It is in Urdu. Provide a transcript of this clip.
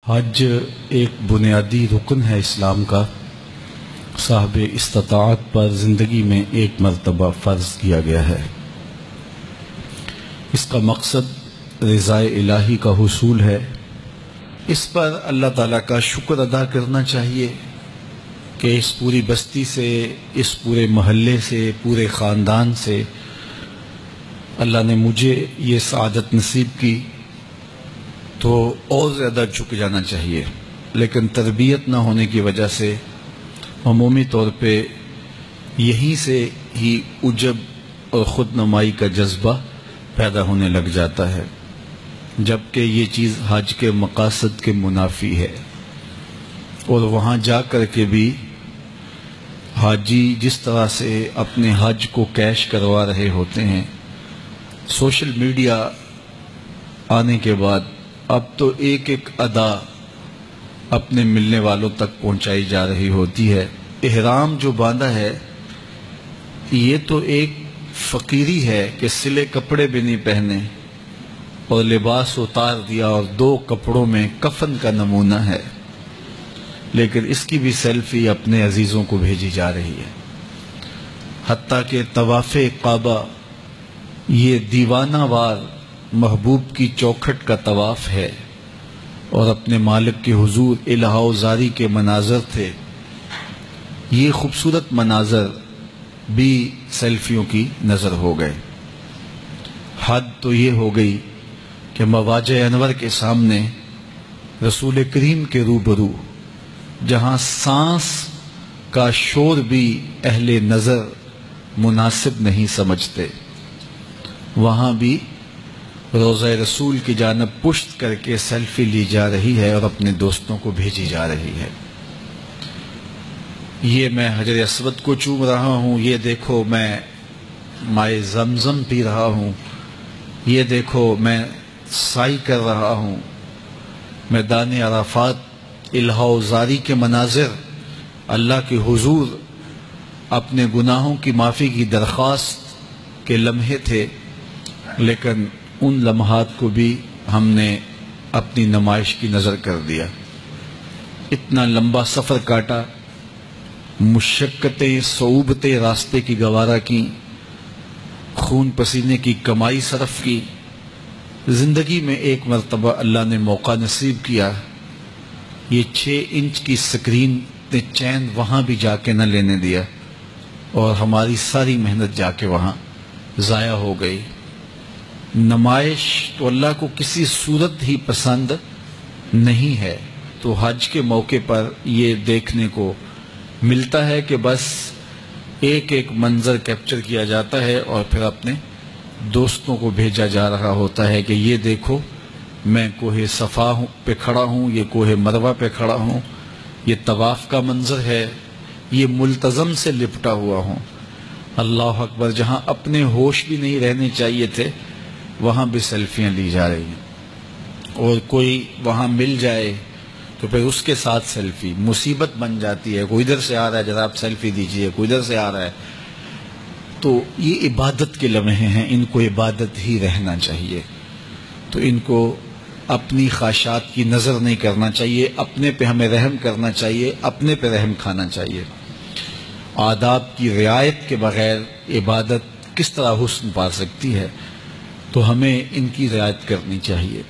حج ایک بنیادی رکن ہے اسلام کا، صاحب استطاعت پر زندگی میں ایک مرتبہ فرض کیا گیا ہے۔ اس کا مقصد رضا الہی کا حصول ہے۔ اس پر اللہ تعالیٰ کا شکر ادا کرنا چاہیے کہ اس پوری بستی سے، اس پورے محلے سے، پورے خاندان سے اللہ نے مجھے یہ سعادت نصیب کی، تو اور زیادہ جھک جانا چاہیے، لیکن تربیت نہ ہونے کی وجہ سے عمومی طور پہ یہیں سے ہی عجب اور خود نمائی کا جذبہ پیدا ہونے لگ جاتا ہے، جبکہ یہ چیز حج کے مقاصد کے منافی ہے۔ اور وہاں جا کر کے بھی حاجی جس طرح سے اپنے حج کو کیش کروا رہے ہوتے ہیں، سوشل میڈیا آنے کے بعد اب تو ایک ایک ادا اپنے ملنے والوں تک پہنچائی جا رہی ہوتی ہے۔ احرام جو باندھا ہے یہ تو ایک فقیری ہے کہ سلے کپڑے بھی نہیں پہنے اور لباس اتار دیا اور 2 کپڑوں میں کفن کا نمونہ ہے، لیکن اس کی بھی سیلفی اپنے عزیزوں کو بھیجی جا رہی ہے۔ حتیٰ کہ طواف کعبہ یہ دیوانہ وار محبوب کی چوکھٹ کا طواف ہے، اور اپنے مالک کے حضور الہا و زاری کے مناظر تھے۔ یہ خوبصورت مناظر بھی سیلفیوں کی نظر ہو گئے۔ حد تو یہ ہو گئی کہ مواجہ انور کے سامنے رسول کریم کے روبرو جہاں سانس کا شور بھی اہل نظر مناسب نہیں سمجھتے، وہاں بھی روضہ رسول کی جانب پشت کر کے سیلفی لی جا رہی ہے اور اپنے دوستوں کو بھیجی جا رہی ہے۔ یہ میں حجر اسود کو چوم رہا ہوں، یہ دیکھو میں مائے زمزم پی رہا ہوں، یہ دیکھو میں سائی کر رہا ہوں۔ میدان عرفات الہا و زاری کے مناظر، اللہ کے حضور اپنے گناہوں کی معافی کی درخواست کے لمحے تھے، لیکن ان لمحات کو بھی ہم نے اپنی نمائش کی نظر کر دیا۔ اتنا لمبا سفر کاٹا، مشقتیں صعوبتیں راستے کی گوارا کی، خون پسینے کی کمائی صرف کی۔ زندگی میں ایک مرتبہ اللہ نے موقع نصیب کیا، یہ 6 انچ کی سکرین نے چین وہاں بھی جا کے نہ لینے دیا، اور ہماری ساری محنت جا کے وہاں ضائع ہو گئی۔ نمائش تو اللہ کو کسی صورت ہی پسند نہیں ہے، تو حج کے موقع پر یہ دیکھنے کو ملتا ہے کہ بس ایک ایک منظر کیپچر کیا جاتا ہے اور پھر اپنے دوستوں کو بھیجا جا رہا ہوتا ہے کہ یہ دیکھو میں کوہ صفا پہ کھڑا ہوں، یہ کوہ مروہ پہ کھڑا ہوں، یہ طواف کا منظر ہے، یہ ملتزم سے لپٹا ہوا ہوں۔ اللہ اکبر، جہاں اپنے ہوش بھی نہیں رہنے چاہیے تھے وہاں بھی سیلفیاں لی جا رہی ہیں، اور کوئی وہاں مل جائے تو پھر اس کے ساتھ سیلفی مصیبت بن جاتی ہے۔ کوئی ادھر سے آ رہا ہے، ذرا آپ سیلفی دیجئے، کوئی ادھر سے آ رہا ہے۔ تو یہ عبادت کے لمحے ہیں، ان کو عبادت ہی رہنا چاہیے، تو ان کو اپنی خواہشات کی نظر نہیں کرنا چاہیے، اپنے پہ ہمیں رحم کرنا چاہیے، اپنے پہ رحم کھانا چاہیے۔ آداب کی رعایت کے بغیر عبادت کس طرح حسن پا سکتی ہے، تو ہمیں ان کی رعایت کرنی چاہیے۔